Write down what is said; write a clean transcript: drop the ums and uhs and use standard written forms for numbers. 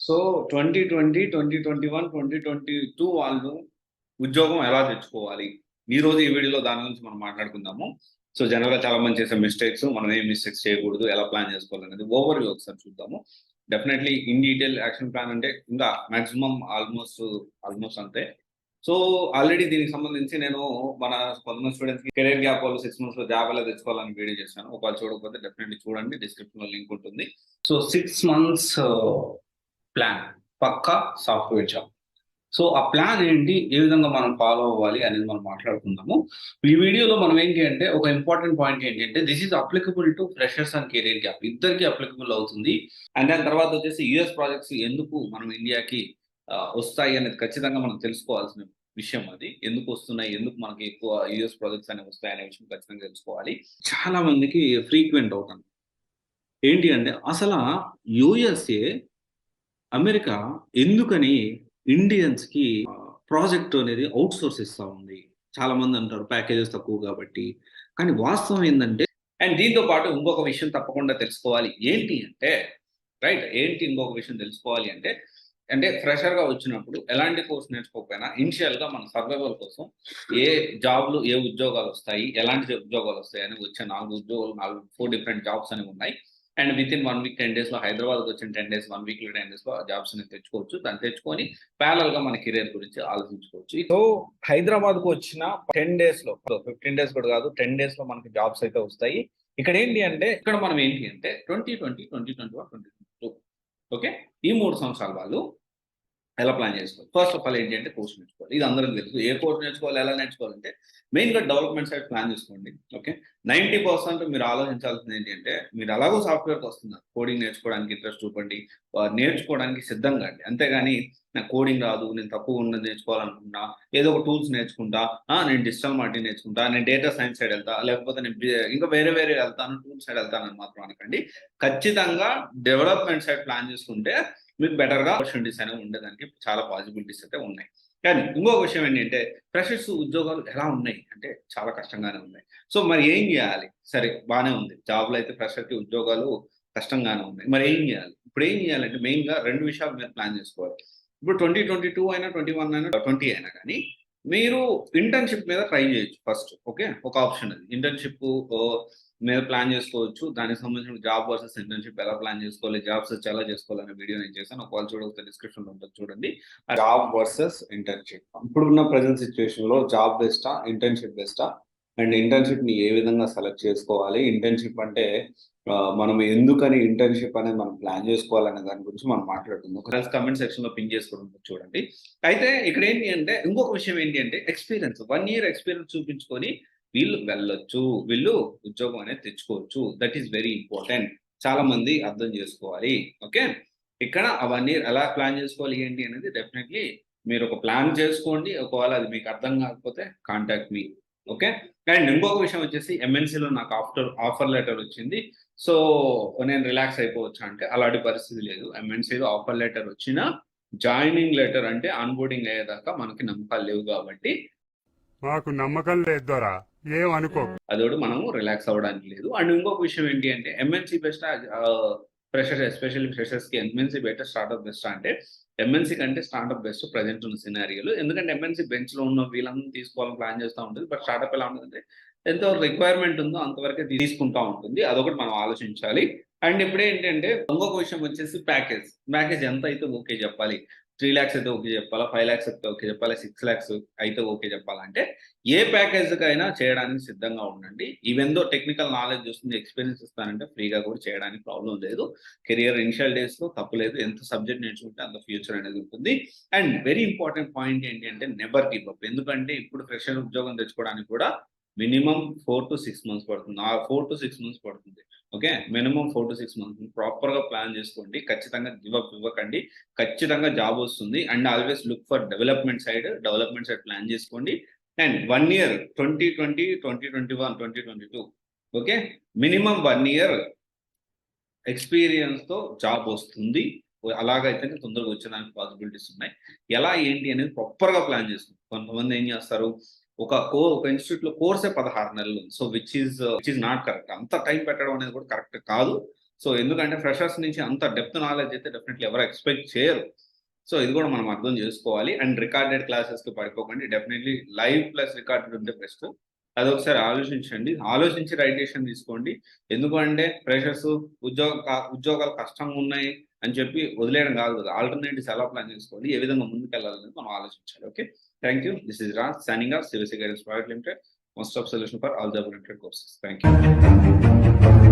So 2020, 2021, 2022 వాళ్ళు ఉద్యోగం ఎలా తెచ్చుకోవాలి? ఈ రోజు ఈ వీడియోలో దాని గురించి మనం మాట్లాడుకుందాము. సో జనరల్‌గా చాలా మంది చేసే మిస్టేక్స్, మనం ఏం మిస్టేక్స్ చేయకూడదు, ఎలా ప్లాన్ చేసుకోవాలనేది ఓవర్ వ్యూ ఒకసారి చూద్దాము. Definitely in detail action plan అంటే ఇంకా మాక్సిమం ఆల్మోస్ట్ అంతే. సో ఆల్రెడీ దీనికి సంబంధించి నేను మన కొంతమంది స్టూడెంట్స్‌కి కెరియర్ గ్యాప్ వాళ్ళు 6 మంత్స్‌లో జాబ్ ఎలా తెచ్చుకోవాలని వీడియో చేశాను. ఒకవేళ చూడకపోతే డెఫినెట్లీ చూడండి. డిస్క్రిప్షన్‌లో లింక్ ఉంటుంది. సో 6 మంత్స్ ప్లాన్ పక్కా సాఫ్ట్వేర్ జాబ్. సో ఆ ప్లాన్ ఏంటి, ఏ విధంగా మనం ఫాలో అవ్వాలి అనేది మనం మాట్లాడుకుందాము. ఈ వీడియోలో మనం ఏంటి అంటే ఒక ఇంపార్టెంట్ పాయింట్ ఏంటి అంటే this is applicable to freshers and career gap, ఇద్దరికి అప్లికబుల్ అవుతుంది. అండ్ దాని తర్వాత వచ్చేసి యుఎస్ ప్రాజెక్ట్స్ ఎందుకు మనం ఇండియాకి వస్తాయి అనేది ఖచ్చితంగా మనం తెలుసుకోవాల్సిన విషయం. అది ఎందుకు వస్తున్నాయి, ఎందుకు మనకి ఎక్కువ యుఎస్ ప్రాజెక్ట్స్ అనేవి వస్తాయి అనే విషయం ఖచ్చితంగా తెలుసుకోవాలి. చాలా మందికి ఫ్రీక్వెంట్ అవుతుంది ఏంటి అంటే అసలు యుఎస్ఏ అమెరికా ఎందుకని ఇండియన్స్‌కి ప్రాజెక్ట్ అనేది ఔట్ సోర్స్ ఇస్తా ఉంది. చాలా మంది అంటారు ప్యాకేజెస్ తక్కువ కాబట్టి. కానీ వాస్తవం ఏందంటే అండ్ దీంతో పాటు ఇంకొక విషయం తప్పకుండా తెలుసుకోవాలి. ఏంటి అంటే ఇంకొక విషయం తెలుసుకోవాలి అంటే ఫ్రెషర్‌గా వచ్చినప్పుడు ఎలాంటి కోర్స్ నేర్చుకోకపోయినా ఇనిషియల్‌గా మన సర్వైవల్ కోసం ఏ జాబ్‌లు, ఏ ఉద్యోగాలొస్తాయి, ఎలాంటి ఉద్యోగాలొస్తాయి అని వచ్చే 4 డిఫరెంట్ జాబ్స్ అనేవి ఉన్నాయి. అండ్ వితిన్ 1 వీక్ 10 డేస్‌లో హైదరాబాద్‌కి వచ్చిన 10 డేస్, 1 వీక్‌లో 10 డేస్‌లో జాబ్స్ అనేది తెచ్చుకోవచ్చు. దాన్ని తెచ్చుకొని ప్యారలల్‌గా మన కెరియర్ గురించి ఆలోచించుకోవచ్చు. సో హైదరాబాద్‌కు వచ్చిన 10 డేస్‌లో 15 డేస్ కూడా కాదు, 10 డేస్‌లో మనకి జాబ్స్ అయితే వస్తాయి. ఇక్కడ మనం ఏంటి అంటే 2020, 2021, 2022 ఓకే. ఈ 3 సంవత్సరాల వాళ్ళు ఎలా ప్లాన్ చేసుకోవాలి? ఫస్ట్ ఆఫ్ ఆల్ ఏంటి అంటే కోర్స్ నేర్చుకోవాలి. ఇది అందరికి తెలుసు. ఏ కోర్స్ నేర్చుకోవాలి, ఎలా నేర్చుకోవాలంటే మెయిన్‌గా డెవలప్‌మెంట్ సైడ్ ప్లాన్ చేసుకోండి. ఓకే. 90% మీరు ఆలోచించాల్సింది ఏంటి అంటే మీరు ఎలాగో సాఫ్ట్‌వేర్‌కి వస్తున్నారు. కోడింగ్ నేర్చుకోవడానికి ఇంట్రెస్ట్ చూపండి. నేర్చుకోవడానికి సిద్ధంగా అండి. అంతేగాని నాకు కోడింగ్ రాదు, నేను తక్కువ ఉన్నది నేర్చుకోవాలనుకుంటున్నా, ఏదో ఒక టూల్స్ నేర్చుకుంటా, నేను డిజిటల్ మార్కెటింగ్ నేర్చుకుంటా, నేను డేటా సైన్స్ సైడ్ వెళ్తా, లేకపోతే నేను ఇంకా వేరే వెళ్తాను, టూల్స్ సైడ్ వెళ్తానని మాత్రం అనకండి. ఖచ్చితంగా డెవలప్‌మెంట్ సైడ్ ప్లాన్ చేసుకుంటే మీకు బెటర్‌గా ఆపర్చునిటీస్ అనేవి ఉండేదానికి చాలా పాసిబిలిటీస్ అయితే ఉన్నాయి. కానీ ఇంకొక విషయం ఏంటంటే ఫ్రెషర్స్ ఉద్యోగాలు ఎలా ఉన్నాయి అంటే చాలా కష్టంగానే ఉన్నాయి. సో మరి ఏం చేయాలి? సరే బానే ఉంది. జాబ్‌లో అయితే ఫ్రెషర్‌కి ఉద్యోగాలు కష్టంగానే ఉన్నాయి. మరి ఏం చేయాలి? ఇప్పుడు ఏం చేయాలంటే మెయిన్‌గా 2 విషయాలు మీరు ప్లాన్ చేసుకోవాలి. ఇప్పుడు 2022 అయినా, 21 అయినా, 20 అయినా గానీ మీరు ఇంటర్న్‌షిప్ మీద ట్రై చేయొచ్చు ఫస్ట్. ఓకే. ఒక ఆప్షన్ అది. ఇంటర్న్‌షిప్ మీద ప్లాన్ చేసుకోవచ్చు. దానికి సంబంధించిన జాబ్ వర్సెస్ ఇంటర్న్‌షిప్ ఎలా ప్లాన్ చేసుకోవాలి, జాబ్ సెర్చ్ ఎలా చేసుకోవాలనే వీడియో నేను చేశాను. ఒకవేళ చూడకపోతే డిస్క్రిప్షన్‌లో ఉంటుంది చూడండి. Job versus internship. ఇప్పుడున్న ప్రెజెంట్ సిట్యుయేషన్‌లో జాబ్ బెస్టా? ఇంటర్న్‌షిప్ బెస్టా? అండ్ ఇంటర్న్‌షిప్‌ని ఏ విధంగా సెలెక్ట్ చేసుకోవాలి? ఇంటర్న్‌షిప్ అంటే మనం ఎందుకని ఇంటర్న్‌షిప్ అనేది మనం ప్లాన్ చేసుకోవాలనే దాని గురించి మనం మాట్లాడుకుందాం. ఒకసారి కామెంట్ సెక్షన్‌లో పిన్ చేసుకోవడం చూడండి. అయితే ఇక్కడ ఏంటి అంటే ఇంకొక విషయం ఏంటి అంటే ఎక్స్‌పీరియన్స్. 1 ఇయర్ ఎక్స్‌పీరియన్స్ చూపించుకొని వీళ్ళు వెళ్ళొచ్చు. వీళ్ళు ఉద్యోగం అనేది తెచ్చుకోవచ్చు. That is very important. చాలా మంది అర్థం చేసుకోవాలి. ఓకే. ఇక్కడ అవన్నీ ఎలా ప్లాన్ చేసుకోవాలి ఏంటి అనేది డెఫినెట్‌లీ మీరు ఒక ప్లాన్ చేసుకోండి. ఒకవేళ అది మీకు అర్థం కాకపోతే కాంటాక్ట్ మీ. ఓకే. అండ్ ఇంకొక విషయం వచ్చేసి ఎంఎన్‌సిలో నాకు ఆఫర్ లెటర్ వచ్చింది. సో నేను రిలాక్స్ అయిపోవచ్చా అంటే అలాంటి పరిస్థితి లేదు. ఎంఎన్‌సిలో ఆఫర్ లెటర్ వచ్చినా జాయినింగ్ లెటర్ అంటే ఆన్‌బోర్డింగ్ అయ్యేదాకా మనకి నమ్మకాలు లేవు కాబట్టి మాకు నమ్మకం లేదు దొరా, ఏమనుకో. అదోడు మనము రిలాక్స్ అవ్వడానికి లేదు. అండ్ ఇంకొక విషయం ఏంటి అంటే ఎంఎన్‌సి బెస్టా, ఫ్రెషర్స్ ఎస్పెషల్లీ ఫ్రెషర్స్‌కి ఎంఎన్‌సి బెటర్, స్టార్టప్ బెస్టా అంటే ఎంఎన్‌సి కంటే స్టార్టప్ బెస్ట్ ప్రెజెంట్ ఉన్న సినారియోలో. ఎందుకంటే ఎంఎన్‌సి బెంచ్‌లో ఉన్న వీళ్ళందరిని తీసుకోవాలని ప్లాన్ చేస్తా ఉంటుంది. బట్ స్టార్టప్ ఎలా ఉంటుందంటే ఎంత రిక్వైర్మెంట్ ఉందో అంతవరకే తీసుకుంటా ఉంటుంది. అదొకటి మనం ఆలోచించాలి. అండ్ ఇప్పుడేంటంటే ఇంకొక విషయం వచ్చేసి ప్యాకేజ్. ప్యాకేజ్ ఎంత అయితే ఓకే చెప్పాలి. 3 లాక్స్ అయితే ఓకే చెప్పాలా? 5 లాక్స్ అయితే ఓకే చెప్పాలా? 6 లాక్స్ అయితే ఓకే చెప్పాలంటే ఏ ప్యాకేజ్‌కైనా చేయడానికి సిద్ధంగా ఉండండి. ఈవెన్ దో టెక్నికల్ నాలెడ్జ్ వస్తుంది, ఎక్స్‌పీరియన్స్ ఇస్తానంటే ఫ్రీగా కూడా చేయడానికి ప్రాబ్లమ్ లేదు. కెరియర్ ఇనిషియల్ డేస్‌లో తప్పులేదు. ఎంత సబ్జెక్ట్ నేర్చుకుంటే అంత ఫ్యూచర్ అనేది ఉంటుంది. అండ్ వెరీ ఇంపార్టెంట్ పాయింట్ ఏంటి అంటే నెవర్ గివ్ అప్. ఎందుకంటే ఇప్పుడు ఫ్రెషర్ ఉద్యోగం తెచ్చుకోవడానికి కూడా మినిమమ్ 4-6 మంత్స్ పడుతుంది. 4-6 మంత్స్ పడుతుంది. ఓకే. మినిమమ్ 4-6 మంత్స్ ప్రాపర్‌గా ప్లాన్ చేసుకోండి. ఖచ్చితంగా గివ్ అప్ ఇవ్వకండి. ఖచ్చితంగా జాబ్ వస్తుంది. And always look for development side plan చేసుకోండి. And 1 year 2020, 2021, 2022 okay. Minimum 1 year ఎక్స్‌పీరియన్స్‌తో జాబ్ వస్తుంది. అలాగైతేనే తొందరగా వచ్చేదానికి పాసిబిలిటీస్ ఉన్నాయి. ఎలా ఏంటి అనేది ప్రాపర్‌గా ప్లాన్ చేసుకోండి. కొంతమంది ఏం చేస్తారు ఒక ఇన్‌స్టిట్యూట్‌లో కోర్సే 16 నెలలు. So which is not correct. అంత టైం పెట్టడం అనేది కూడా కరెక్ట్ కాదు. సో ఎందుకంటే ఫ్రెషర్స్ నుంచి అంత డెప్త్ నాలెడ్జ్ అయితే డెఫినెట్లీ ఎవరు ఎక్స్పెక్ట్ చేయరు. సో ఇది కూడా మనం అర్థం చేసుకోవాలి. అండ్ రికార్డెడ్ క్లాసెస్కి పడిపోకండి. డెఫినెట్లీ లైవ్ ప్లస్ రికార్డెడ్ ఉంటే బెస్ట్. అది ఒకసారి ఆలోచించండి, ఆలోచించి రైట్ డెసిషన్ తీసుకోండి. ఎందుకంటే ఫ్రెషర్స్ ఉద్యోగాలు కష్టంగా ఉన్నాయి అని చెప్పి వదిలేయడం కాదు కదా, ఆల్టర్నేటివ్స్ ఎలా ప్లాన్ చేసుకోవాలి, ఏ విధంగా ముందుకు వెళ్ళాలని మనం ఆలోచించాలి. Okay, thank you. This is Raj signing off CVC guidance private limited, most of solution for all the related courses. Thank you.